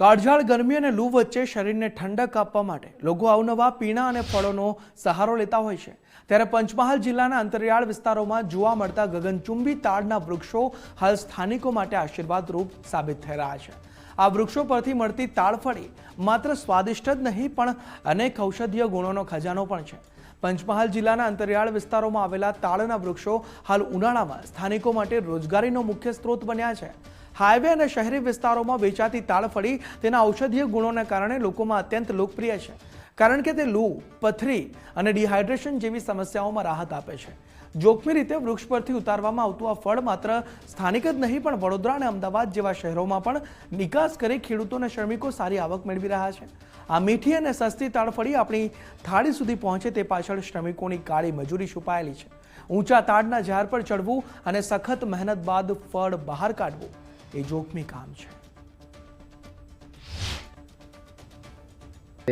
કાળઝાળ ગરમી અને લૂ વચ્ચે શરીરને ઠંડક આપવા માટે લોકો અવનવા પીણા અને ફળોનો સહારો લેતા હોય છે। ત્યારે પંચમહાલ જિલ્લાના અંતરિયાળ વિસ્તારોમાં જોવા મળતા ગગનચુંબી તાડના વૃક્ષો હાલ સ્થાનિકો માટે આશીર્વાદરૂપ સાબિત થઈ રહ્યા છે। આ વૃક્ષો પરથી મળતી તાડફળી માત્ર સ્વાદિષ્ટ જ નહીં પણ અનેક ઔષધીય ગુણોનો ખજાનો પણ છે। પંચમહાલ જિલ્લાના અંતરિયાળ વિસ્તારોમાં આવેલા તાડના વૃક્ષો હાલ ઉનાળામાં સ્થાનિકો માટે રોજગારીનો મુખ્ય સ્ત્રોત બન્યા છે। હાઈવે અને શહેરી વિસ્તારોમાં વેચાતી તાડફળી તેના ઔષધીય ગુણોને કારણે લોકોમાં અત્યંત લોકપ્રિય છે, કારણ કે તે લૂ, પથરી અને ડિહાઇડ્રેશન જેવી સમસ્યાઓમાં રાહત આપે છે। જોખમી રીતે વૃક્ષ પરથી ઉતારવામાં આવતું આ ફળ માત્ર સ્થાનિક જ નહીં પણ વડોદરા અને અમદાવાદ જેવા શહેરોમાં પણ નિકાસ કરી ખેડૂતો અને શ્રમિકો સારી આવક મેળવી રહ્યા છે। આ મીઠી અને સસ્તી તાડફળી આપણી થાળી સુધી પહોંચે તે પાછળ શ્રમિકોની કાળી મજૂરી છુપાયેલી છે। ઊંચા તાડના ઝાડ પર ચડવું અને સખત મહેનત બાદ ફળ બહાર કાઢવું એ જોખમી કામ છે।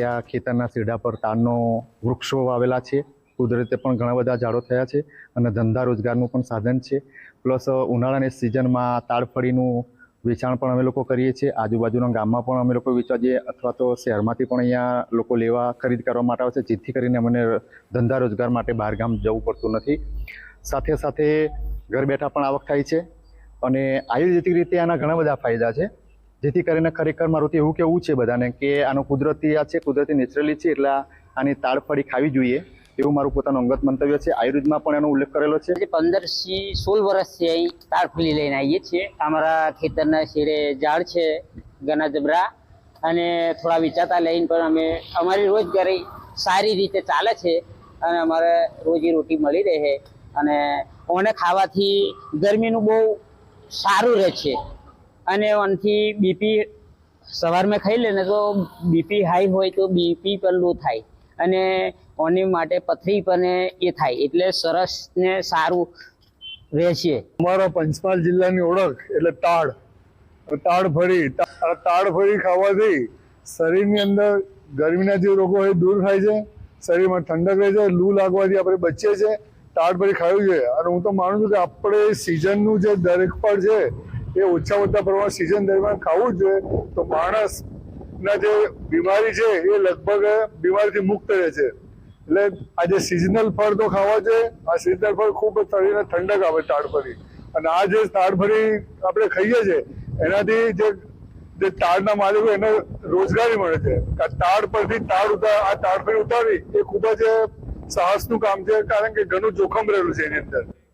આ ખેતરના સીડા પર તાડનો વૃક્ષો વાવેલા છે। કુદરતે પણ ઘણા બધા ઝાડો થયા છે અને ધંધા રોજગારનું પણ સાધન છે। પ્લસ ઉનાળાની સિઝનમાં તાડફળીનું વેચાણ પણ અમે લોકો કરીએ છીએ। આજુબાજુના ગામમાં પણ અમે લોકો વેચવા જઈએ અથવા તો શહેરમાંથી પણ અહીંયા લોકો લેવા ખરીદ કરવા માટે આવે છે, જેથી કરીને અમને ધંધા રોજગાર માટે બહાર ગામ જવું પડતું નથી। સાથે સાથે ઘર બેઠા પણ આવક થાય છે અને આયુર્વેદિક રીતે આના ઘણા બધા ફાયદા છે, જેથી કરીને ખરેખર મારું તો એવું કેવું છે બધાને કે આનો કુદરતી આ છે, કુદરતી નેચરલી છે, એટલે આની તાડફળી ખાવી જોઈએ એવું મારું પોતાનું અંગત મંતવ્ય છે। આયુર્વેદમાં પણ એનો ઉલ્લેખ કરેલો છે। 15 થી 16 વર્ષથી અહીં તાડફળી લઈને આવીએ છીએ। અમારા ખેતરના શેરે ઝાડ છે ઘણા જબરા, અને થોડા વેચાતા લઈને પણ અમે અમારી રોજગારી સારી રીતે ચાલે છે અને અમારે રોજી રોટી મળી રહે અને ઓને ખાવાથી ગરમીનું બહુ સારું રહે છે અને ઓનથી બીપી સવારમાં ખાઈ લે ને તો બીપી હાઈ હોય તો બીપી પણ લો થાય અને ઓની માટે પથરી પણ એ થાય, એટલે સરસ ને સારું રહે છે। અમારા પંચમહાલ જિલ્લાની ઓળખ એટલે તાડફળી ખાવાથી શરીરની અંદર ગરમીના જે રોગો હોય દૂર થાય છે, શરીરમાં ઠંડક રહે છે, લૂ લાગવાથી આપણે બચીએ છીએ। તાડફળી ખાવી જોઈએ અને હું તો માનું છું કે આપણે સિઝનનું જે દરેક ફળ છે એ ઓછા પ્રમાણમાં સિઝન દરમિયાન ખાવું જ જોઈએ, તો માણસના જે બીમારી છે એ લગભગ બીમારીથી મુક્ત રહે છે। એટલે આ જે સિઝનલ ફળ તો ખાવા જોઈએ। આ સિઝનલ ફળ ખૂબ શરીરને ઠંડક આપે તાડફળી, અને આ જે તાડફળી આપણે ખાઈએ છીએ એનાથી જે તાડના માલિકો એને રોજગારી મળે છે। આ તાડ પરથી તાડફળી ઉતારવી એ ખૂબ જ સાહસનું કામ છે, કારણ કે ઘણું જોખમ રહેલું છે એની અંદર।